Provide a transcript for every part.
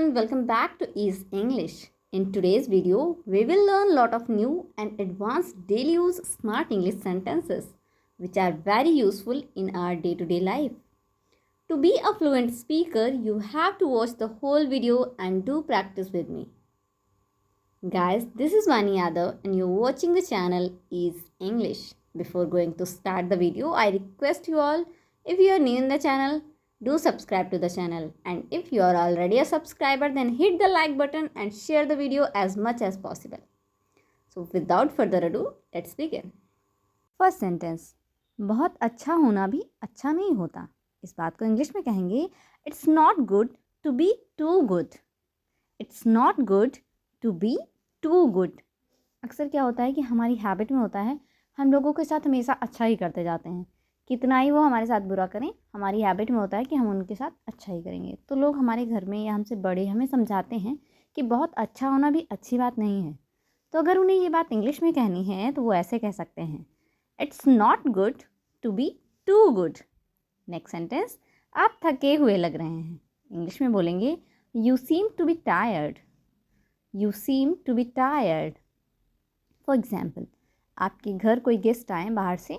everyone, welcome back to Ease English. In today's video, we will learn a lot of new and advanced daily use smart English sentences which are very useful in our day-to-day life. To be a fluent speaker, you have to watch the whole video and do practice with me. Guys, this is Vani Yadav and you're watching the channel Ease English. Before going to start the video, I request you all, if you are new in the channel, do subscribe to the channel, and if you are already a subscriber, then hit the like button and share the video as much as possible. So without further ado, let's begin. First sentence, बहुत अच्छा होना भी अच्छा नहीं होता. इस बात को इंग्लिश में कहेंगे it's not good to be too good. It's not good to be too good. अक्सर क्या होता है कि हमारी हैबिट में होता है हम लोगों के साथ हमेशा अच्छा ही करते जाते हैं. कितना ही वो हमारे साथ बुरा करें, हमारी हैबिट में होता है कि हम उनके साथ अच्छा ही करेंगे. तो लोग हमारे घर में या हमसे बड़े हमें समझाते हैं कि बहुत अच्छा होना भी अच्छी बात नहीं है. तो अगर उन्हें ये बात इंग्लिश में कहनी है तो वो ऐसे कह सकते हैं, it's not good to be too good. Next sentence, आप थके हुए लग रहे हैं. इंग्लिश में बोलेंगे you seem to be tired. You seem to be tired. For example, आपके घर कोई गेस्ट आए बाहर से,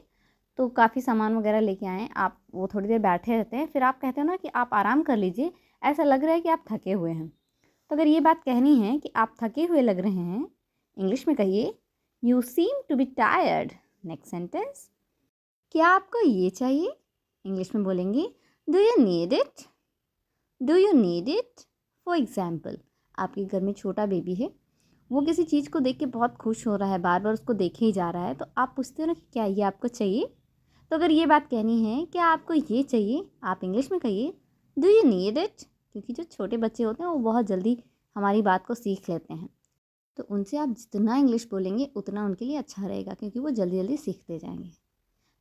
तो काफ़ी सामान वगैरह लेके आए, आप वो थोड़ी देर बैठे रहते हैं, फिर आप कहते हो ना कि आप आराम कर लीजिए, ऐसा लग रहा है कि आप थके हुए हैं. तो अगर ये बात कहनी है कि आप थके हुए लग रहे हैं, इंग्लिश में कहिए you seem to be tired. Next sentence, क्या आपको ये चाहिए? इंग्लिश में बोलेंगे do you need it. Do you need it. For example, आपके घर में छोटा बेबी है, वो किसी चीज़ को देख के बहुत खुश हो रहा है, बार बार उसको देखे ही जा रहा है, तो आप पूछते हो ना कि क्या ये आपको चाहिए. तो अगर ये बात कहनी है क्या आपको ये चाहिए, आप इंग्लिश में कहिए डू यू नीड इट. क्योंकि जो छोटे बच्चे होते हैं वो बहुत जल्दी हमारी बात को सीख लेते हैं, तो उनसे आप जितना इंग्लिश बोलेंगे उतना उनके लिए अच्छा रहेगा, क्योंकि वो जल्दी जल्दी सीखते जाएंगे.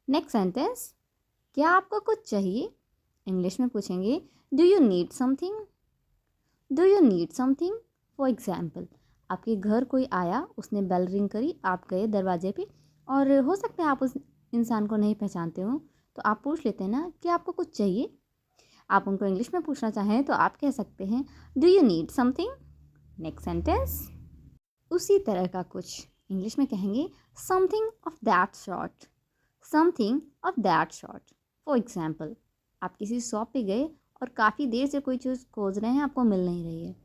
नेक्स्ट सेंटेंस, क्या आपको कुछ चाहिए? इंग्लिश में पूछेंगे do you need something. Do you need something. For example, आपके घर कोई आया, उसने बेल रिंग करी, आप गए दरवाजे पे, और हो सकता है आप उस इंसान को नहीं पहचानते हो, तो आप पूछ लेते हैं ना कि आपको कुछ चाहिए. आप उनको इंग्लिश में पूछना चाहें तो आप कह सकते हैं do you need something. Next sentence, उसी तरह का कुछ. इंग्लिश में कहेंगे something of that sort. Something of that sort. For example, आप किसी शॉप पे गए और काफ़ी देर से कोई चीज़ खोज रहे हैं, आपको मिल नहीं रही है,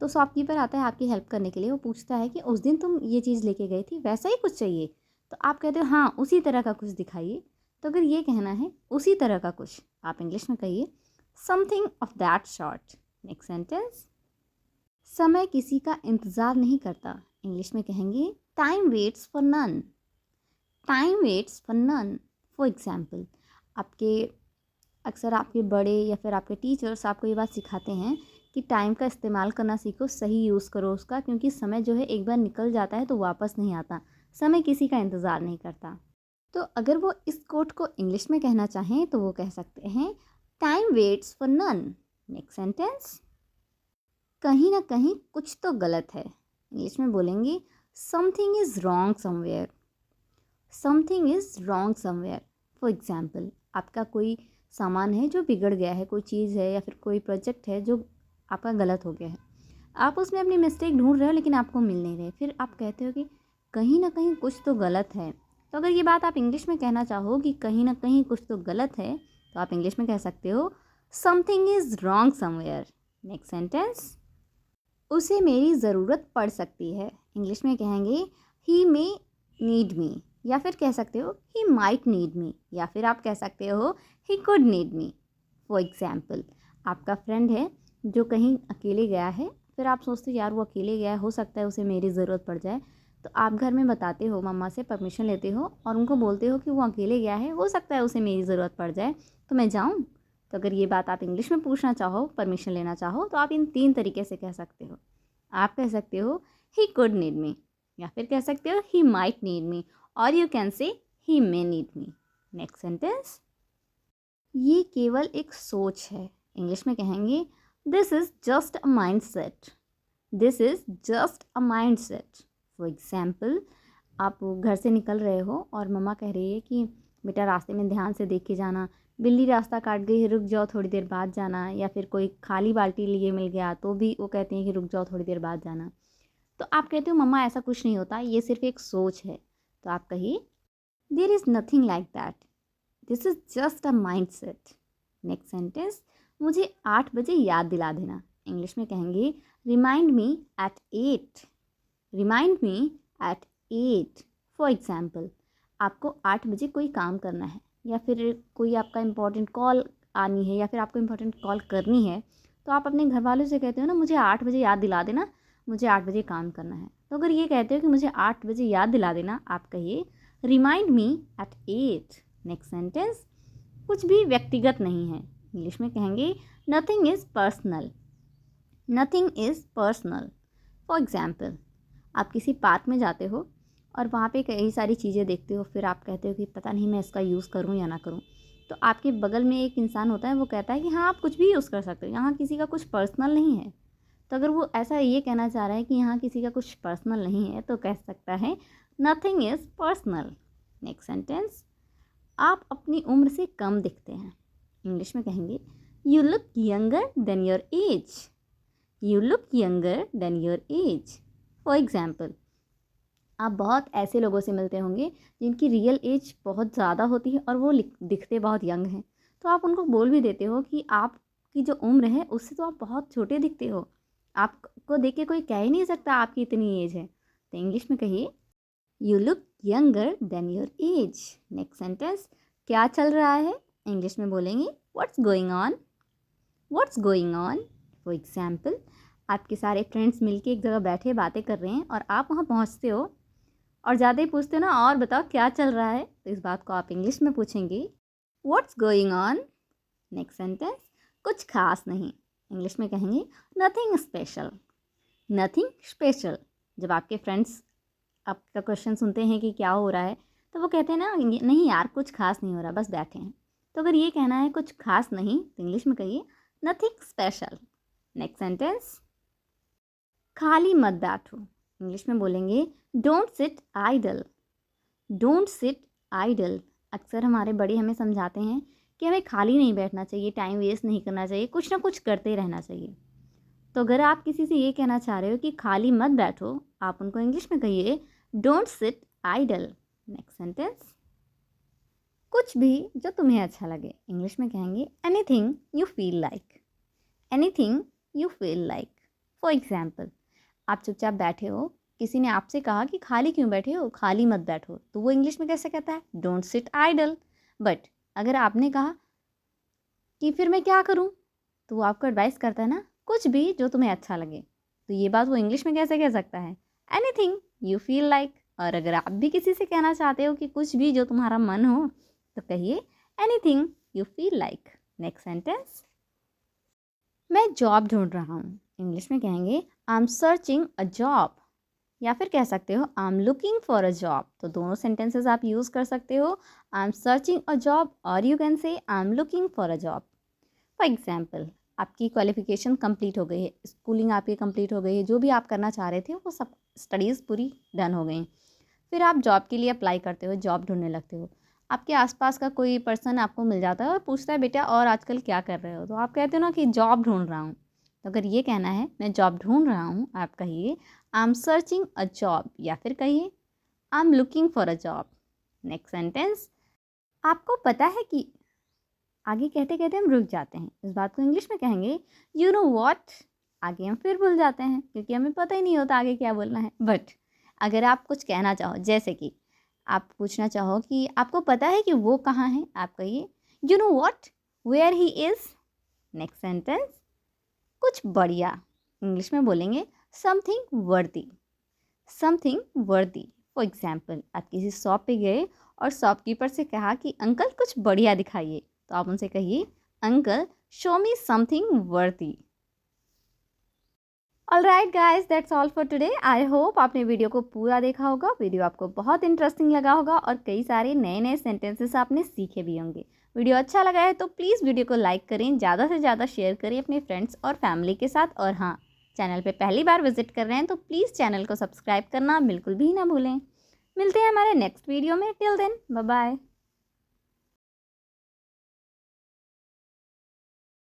तो शॉपकीपर आता है आपकी हेल्प करने के लिए. वो पूछता है कि उस दिन तुम ये चीज़ लेके गई थी, वैसा ही कुछ चाहिए. तो आप कहते हो हाँ उसी तरह का कुछ दिखाइए. तो अगर ये कहना है उसी तरह का कुछ, आप इंग्लिश में कहिए something of that sort. Next sentence, समय किसी का इंतज़ार नहीं करता. इंग्लिश में कहेंगे time waits for none. Time waits for none. For example, अक्सर आपके बड़े या फिर आपके टीचर्स आपको ये बात सिखाते हैं कि टाइम का इस्तेमाल करना सीखो, सही यूज़ करो उसका, क्योंकि समय जो है एक बार निकल जाता है तो वापस नहीं आता. समय किसी का इंतज़ार नहीं करता. तो अगर वो इस कोट को इंग्लिश में कहना चाहें तो वो कह सकते हैं time waits for none. Next sentence, कहीं ना कहीं कुछ तो गलत है. इंग्लिश में बोलेंगे something is wrong somewhere. Something is wrong somewhere. For example, आपका कोई सामान है जो बिगड़ गया है, कोई चीज़ है या फिर कोई प्रोजेक्ट है जो आपका गलत हो गया है. आप उसमें अपनी मिस्टेक ढूंढ रहे हो लेकिन आपको मिल नहीं रहे. फिर आप कहते हो कि कहीं ना कहीं कुछ तो गलत है. तो अगर ये बात आप इंग्लिश में कहना चाहो कि कहीं ना कहीं कुछ तो गलत है, तो आप इंग्लिश में कह सकते हो something is wrong somewhere. Next sentence, उसे मेरी ज़रूरत पड़ सकती है. इंग्लिश में कहेंगे ही मे नीड मी, या फिर कह सकते हो ही माइट नीड मी, या फिर आप कह सकते हो he could need me. For example, आपका फ्रेंड है जो कहीं अकेले गया है, फिर आप सोचते हो यार वो अकेले गया है, हो सकता है उसे मेरी ज़रूरत पड़ जाए. तो आप घर में बताते हो, मम्मा से परमिशन लेते हो और उनको बोलते हो कि वो अकेले गया है, हो सकता है उसे मेरी ज़रूरत पड़ जाए, तो मैं जाऊँ. तो अगर ये बात आप इंग्लिश में पूछना चाहो, परमिशन लेना चाहो, तो आप इन 3 तरीके से कह सकते हो. आप कह सकते हो ही कुड नीड मी, या फिर कह सकते हो ही माइट नीड मी, और यू कैन से ही may need me. Next sentence, ये केवल एक सोच है. इंग्लिश में कहेंगे this is just a mind set. This is just a mind set. For example, आप घर से निकल रहे हो और मम्मा कह रही है कि बेटा रास्ते में ध्यान से देख के जाना, बिल्ली रास्ता काट गई, रुक जाओ थोड़ी देर बाद जाना, या फिर कोई खाली बाल्टी लिए मिल गया तो भी वो कहते हैं कि रुक जाओ थोड़ी देर बाद जाना। तो आप कहते हो मम्मा ऐसा कुछ नहीं होता, ये सिर्फ एक सोच है। तो आप कहिए there is nothing like that, this is just a mind set. Next sentence, मुझे 8 बजे याद दिला देना। इंग्लिश में कहेंगे remind me at 8, remind me at 8। For example, आपको 8 बजे कोई काम करना है, या फिर कोई आपका इम्पॉर्टेंट कॉल आनी है, या फिर आपको इम्पॉर्टेंट कॉल करनी है, तो आप अपने घर वालों से कहते हो ना मुझे 8 बजे याद दिला देना, मुझे 8 बजे काम करना है। तो अगर ये कहते हो कि मुझे 8 बजे याद दिला देना, आप कहिए remind me at 8। Next sentence, कुछ भी व्यक्तिगत नहीं है। इंग्लिश में कहेंगे nothing is personal, nothing is personal. For example, आप किसी पार्क में जाते हो और वहाँ पे कई सारी चीज़ें देखते हो, फिर आप कहते हो कि पता नहीं मैं इसका यूज़ करूँ या ना करूँ। तो आपके बगल में एक इंसान होता है, वो कहता है कि हाँ आप कुछ भी यूज़ कर सकते हो, यहाँ किसी का कुछ पर्सनल नहीं है। तो अगर वो ऐसा ये कहना चाह रहा है कि यहाँ किसी का कुछ पर्सनल नहीं है, तो कह सकता है nothing is personal. Next sentence, आप अपनी उम्र से कम दिखते हैं। इंग्लिश में कहेंगे you look younger than your age, you look younger than your age. For example, आप बहुत ऐसे लोगों से मिलते होंगे जिनकी रियल एज बहुत ज़्यादा होती है और वो दिखते बहुत यंग हैं, तो आप उनको बोल भी देते हो कि आपकी जो उम्र है उससे तो आप बहुत छोटे दिखते हो, आपको देख के कोई कह ही नहीं सकता आपकी इतनी एज है। तो इंग्लिश में कहिए you look younger than your age. Next sentence, क्या चल रहा है। इंग्लिश में बोलेंगे what's going on, what's going on. For example, आपके सारे फ्रेंड्स मिलके एक जगह बैठे बातें कर रहे हैं और आप वहाँ पहुँचते हो और ज़्यादा ही पूछते हो ना और बताओ क्या चल रहा है, तो इस बात को आप इंग्लिश में पूछेंगे what's going on. Next sentence, कुछ खास नहीं। इंग्लिश में कहेंगे नथिंग स्पेशल, नथिंग स्पेशल। जब आपके फ्रेंड्स आपका क्वेश्चन सुनते हैं कि क्या हो रहा है, तो वो कहते हैं ना नहीं यार कुछ खास नहीं हो रहा, बस बैठे हैं। तो अगर ये कहना है कुछ खास नहीं, तो इंग्लिश में कहिए नथिंग स्पेशल। नेक्स्ट सेंटेंस, खाली मत बैठो। इंग्लिश में बोलेंगे don't sit idle, don't sit idle. अक्सर हमारे बड़े हमें समझाते हैं कि हमें खाली नहीं बैठना चाहिए, टाइम वेस्ट नहीं करना चाहिए, कुछ ना कुछ करते रहना चाहिए। तो अगर आप किसी से ये कहना चाह रहे हो कि खाली मत बैठो, आप उनको इंग्लिश में कहिए don't sit idle. Next sentence, कुछ भी जो तुम्हें अच्छा लगे। इंग्लिश में कहेंगे anything you feel like, anything you feel like. For example, आप चुपचाप बैठे हो, किसी ने आपसे कहा कि खाली क्यों बैठे हो, खाली मत बैठो, तो वो इंग्लिश में कैसे कहता है डोंट सिट आइडल। बट अगर आपने कहा कि फिर मैं क्या करूं, तो वो आपको एडवाइस करता है ना कुछ भी जो तुम्हें अच्छा लगे, तो ये बात वो इंग्लिश में कैसे कह सकता है एनीथिंग यू फील लाइक। और अगर आप भी किसी से कहना चाहते हो कि कुछ भी जो तुम्हारा मन हो, तो कहिए anything you feel like. Next sentence, मैं जॉब ढूंढ रहा हूँ। इंग्लिश में कहेंगे I am searching a job, या फिर कह सकते हो I am looking for a job. तो दोनों सेंटेंसेस आप यूज़ कर सकते हो, I am searching a job और you can say I am looking for a job. For example, आपकी क्वालिफिकेशन कंप्लीट हो गई है, स्कूलिंग आपकी कंप्लीट हो गई है, जो भी आप करना चाह रहे थे वो सब स्टडीज़ पूरी डन हो गई, फिर आप जॉब के लिए अप्लाई करते हो, जॉब ढूंढने लगते हो। आपके आसपास का कोई पर्सन आपको मिल जाता है और पूछता है बेटा और आजकल क्या कर रहे हो, तो आप कहते हो ना कि जॉब ढूंढ रहा हूँ। तो अगर ये कहना है मैं जॉब ढूंढ रहा हूँ, आप कहिए आई एम सर्चिंग अ जॉब, या फिर कहिए आई am looking for a job. Next sentence, आपको पता है कि, आगे कहते कहते हम रुक जाते हैं, इस बात को इंग्लिश में कहेंगे यू नो वॉट। आगे हम फिर भूल जाते हैं क्योंकि हमें पता ही नहीं होता आगे क्या बोलना है। बट अगर आप कुछ कहना चाहो, जैसे कि आप पूछना चाहो कि आपको पता है कि वो कहाँ है, आप कहिए you know what where he is. Next sentence, कुछ बढ़िया। इंग्लिश में बोलेंगे समथिंग वर्दी, समथिंग वर्दी। फॉर एग्जाम्पल, आप किसी शॉप पे गए और शॉपकीपर से कहा कि अंकल कुछ बढ़िया दिखाइए, तो आप उनसे कहिए अंकल शो मी समथिंग वर्दी। Alright guys, that's all for today. I hope आपने वीडियो को पूरा देखा होगा, वीडियो आपको बहुत इंटरेस्टिंग लगा होगा और कई सारे नए नए सेंटेंसेस आपने सीखे भी होंगे। वीडियो अच्छा लगा है तो प्लीज़ वीडियो को लाइक करें, ज़्यादा से ज़्यादा शेयर करें अपने फ्रेंड्स और फैमिली के साथ। और हाँ, चैनल पे पहली बार विजिट कर रहे हैं तो प्लीज़ चैनल को सब्सक्राइब करना बिल्कुल भी ना भूलें। मिलते हैं हमारे नेक्स्ट वीडियो में, टिल देन बाय बाय।